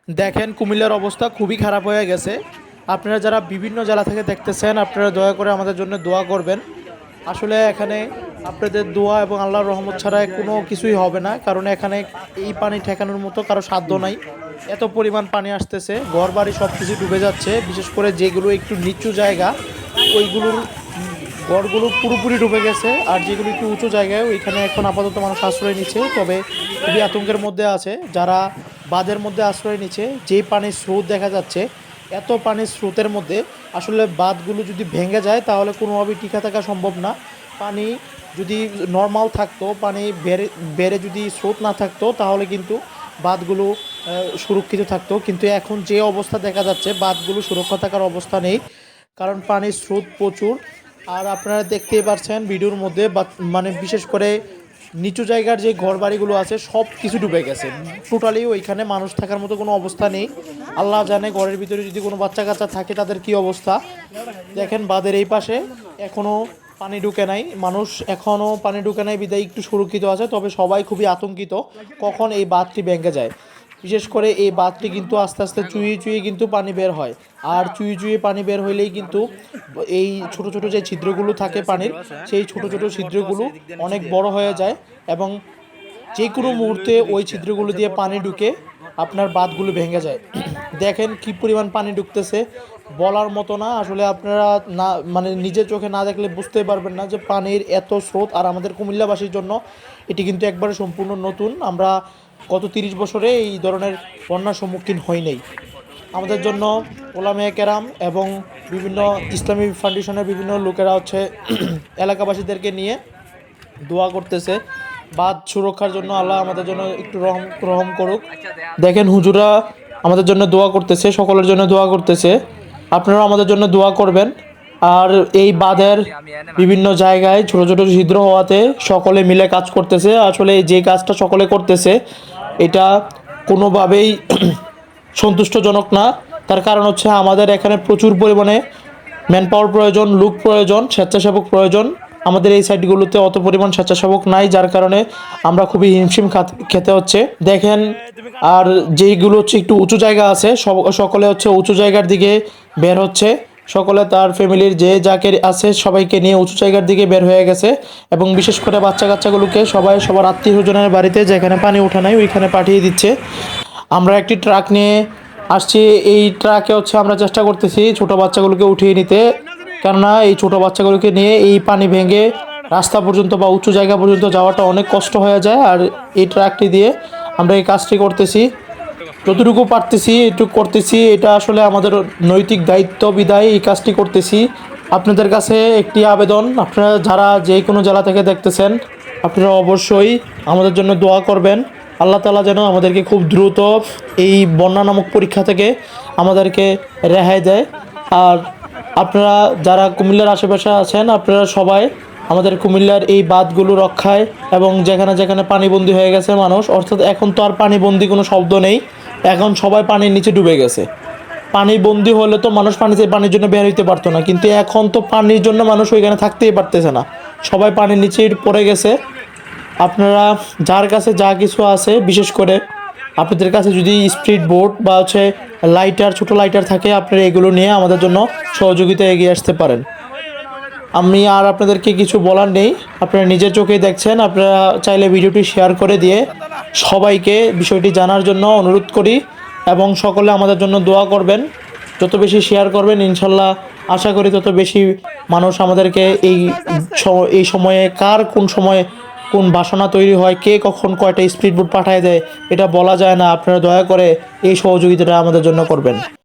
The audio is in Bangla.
দেখেন কুমিল্লার অবস্থা খুবই খারাপ হয়ে গেছে। আপনারা যারা বিভিন্ন জেলা থেকে দেখতেছেন, আপনারা দয়া করে আমাদের জন্য দোয়া করবেন। আসলে এখানে আপনাদের দোয়া এবং আল্লাহর রহমত ছাড়া কোনো কিছুই হবে না, কারণ এখানে এই পানি ঠেকানোর মতো কারো সাধ্য নাই। এত পরিমাণ পানি আসতেছে, ঘর বাড়ি সব কিছু ডুবে যাচ্ছে। বিশেষ করে যেগুলো একটু নিচু জায়গা, ওইগুলোর ঘরগুলো পুরোপুরি ডুবে গেছে। আর যেগুলো একটু উঁচু জায়গায়, ওইখানে এখন আপাতত মানুষ আশ্রয় নিচ্ছে। তবে খুবই আতঙ্কের মধ্যে আছে যারা বাঁধের মধ্যে আশ্রয় নিচ্ছে। যেই পানির স্রোত দেখা যাচ্ছে, এত পানির স্রোতের মধ্যে আসলে বাঁধগুলো যদি ভেঙে যায় তাহলে কোনোভাবেই টিকে থাকা সম্ভব না। পানি যদি নর্মাল থাকতো, পানি বেড়ে বেড়ে যদি স্রোত না থাকতো, তাহলে কিন্তু বাঁধগুলো সুরক্ষিত থাকতো। কিন্তু এখন যে অবস্থা দেখা যাচ্ছে, বাঁধগুলো সুরক্ষা থাকার অবস্থা নেই, কারণ পানির স্রোত প্রচুর। আর আপনারা দেখতেই পাচ্ছেন ভিডিওর মধ্যে, মানে বিশেষ করে নিচু জায়গার যে ঘর বাড়িগুলো আছে সব কিছু ডুবে গেছে টোটালি। ওইখানে মানুষ থাকার মতো কোনো অবস্থা নেই। আল্লাহ জানে ঘরের ভিতরে যদি কোনো বাচ্চা কাচ্চা থাকে তাদের কি অবস্থা। দেখেন বাঁধের এই পাশে এখনও পানি ঢুকে নাই, মানুষ এখনও পানি ঢুকে নাই বিদায় একটু সুরক্ষিত আছে। তবে সবাই খুবই আতঙ্কিত কখন এই বাঁধটি ভেঙে যায়। বিশেষ করে এই বাঁধটি কিন্তু আস্তে আস্তে চুইয়ে চুইয়ে কিন্তু পানি বের হয়। আর চুইয়ে চুইয়ে পানি বের হইলেই কিন্তু এই ছোট ছোট যে ছিদ্রগুলো থাকে পানির, সেই ছোট ছোট ছিদ্রগুলো অনেক বড় হয়ে যায় এবং যে কোনো মুহূর্তে ওই ছিদ্রগুলো দিয়ে পানি ঢুকে আপনার বাঁধগুলো ভেঙে যায়। দেখেন কি পরিমাণ পানি ঢুকতেছে, বলার মতো না। আসলে আপনারা না, মানে নিজের চোখে না দেখলে বুঝতে পারবেন না যে পানির এত স্রোত। আর আমাদের কুমিল্লাবাসীর জন্য এটি কিন্তু একবারে সম্পূর্ণ নতুন। আমরা গত 30 বছরে এই ধরনের বন্যার সম্মুখীন হই নাই। আমাদের জন্য ওলামায়ে কেরাম এবং বিভিন্ন ইসলামী ফাউন্ডেশনের বিভিন্ন লোকেরা হচ্ছে এলাকাবাসীদেরকে নিয়ে দোয়া করতেছে বাঁধ সুরক্ষার জন্য। আল্লাহ আমাদের জন্য একটু রহম রহম করুক। দেখেন হুজুরা আমাদের জন্য দোয়া করতেছে, সকলের জন্য দোয়া করতেছে। আপনারাও আমাদের জন্য দোয়া করবেন। আর এই বাঁধের বিভিন্ন জায়গায় ছোট ছোট ছিদ্র হওয়াতে সকলে মিলে কাজ করতেছে। আসলে যে কাজটা সকলে করতেছে, এটা কোনোভাবেই সন্তুষ্টজনক না। তার কারণ হচ্ছে আমাদের এখানে প্রচুর পরিমাণে ম্যান পাওয়ার প্রয়োজন, লোক প্রয়োজন, স্বেচ্ছাসেবক প্রয়োজন। আমাদের এই সাইডগুলোতে অত পরিমাণ স্বেচ্ছাসেবক নাই, যার কারণে আমরা খুবই হিমশিম খেতে হচ্ছে। দেখেন, আর যেইগুলো হচ্ছে একটু উঁচু জায়গা আছে, সকলে হচ্ছে উঁচু জায়গার দিকে বের হচ্ছে। সকলে তার ফ্যামিলির যে যাকে আছে সবাইকে নিয়ে উঁচু জায়গার দিকে বের হয়ে গেছে। এবং বিশেষ করে বাচ্চা কাচ্চাগুলোকে সবাই সবার আত্মীয় স্বজনের বাড়িতে যেখানে পানি ওঠে নাই ওইখানে পাঠিয়ে দিচ্ছে। আমরা একটি ট্রাক নিয়ে আসছি। এই ট্রাকে হচ্ছে আমরা চেষ্টা করতেছি ছোট বাচ্চাগুলোকে উঠিয়ে নিতে, কেননা এই ছোট বাচ্চাগুলোকে নিয়ে এই পানি ভেঙে রাস্তা পর্যন্ত বা উঁচু জায়গা পর্যন্ত যাওয়াটা অনেক কষ্ট হয়ে যায়। আর এই ট্রাকটি দিয়ে আমরা এই কাজটি করতেছি, যতটুকু পারতেছি এটুকু করতেছি। এটা আসলে আমাদের নৈতিক দায়িত্ব বিদায় এই কাজটি করতেছি। আপনাদের কাছে একটি আবেদন, আপনারা যারা যে কোনো জেলা থেকে দেখতেছেন, আপনারা অবশ্যই আমাদের জন্য দোয়া করবেন। আল্লাহ তাআলা যেন আমাদেরকে খুব দ্রুত এই বন্যা নামক পরীক্ষা থেকে আমাদেরকে রেহাই দেয়। আর আপনারা যারা কুমিল্লার আশেপাশে আছেন, আপনারা সবাই আমাদের কুমিল্লার এই বাঁধগুলো রক্ষায় এবং যেখানে যেখানে পানিবন্দী হয়ে গেছে মানুষ, অর্থাৎ এখন তো আর পানিবন্দী কোনো শব্দ নেই, এখন সবাই পানির নিচে ডুবে গেছে। পানিবন্দী হলে তো মানুষ পানির জন্য বের হইতে পারতো না, কিন্তু এখন তো পানির জন্য মানুষ ওইখানে থাকতেই পারতেছে না, সবাই পানির নিচেই পড়ে গেছে। আপনারা যার কাছে যা কিছু আছে, বিশেষ করে আপনাদের কাছে যদি স্পিড বোট বা হচ্ছে লাইটার, ছোট লাইটার থাকে, আপনারা এগুলো নিয়ে আমাদের জন্য সহযোগিতা এগিয়ে আসতে পারেন। আমি আর আপনাদেরকে কিছু বলার নেই, আপনারা নিজের চোখেই দেখছেন। আপনারা চাইলে ভিডিওটি শেয়ার করে দিয়ে সবাইকে বিষয়টি জানার জন্য অনুরোধ করি এবং সকলে আমাদের জন্য দোয়া করবেন। যত বেশি শেয়ার করবেন ইনশাল্লাহ আশা করি তত বেশি মানুষ আমাদেরকে এই সময়ে কার কোন সময়ে কোন বাসনা তৈরি হয়, কে কখন কয়টা স্পিড বোট পাঠায় দেয় এটা বলা যায় না। আপনারা দয়া করে এই সহযোগিতাটা আমাদের জন্য করবেন।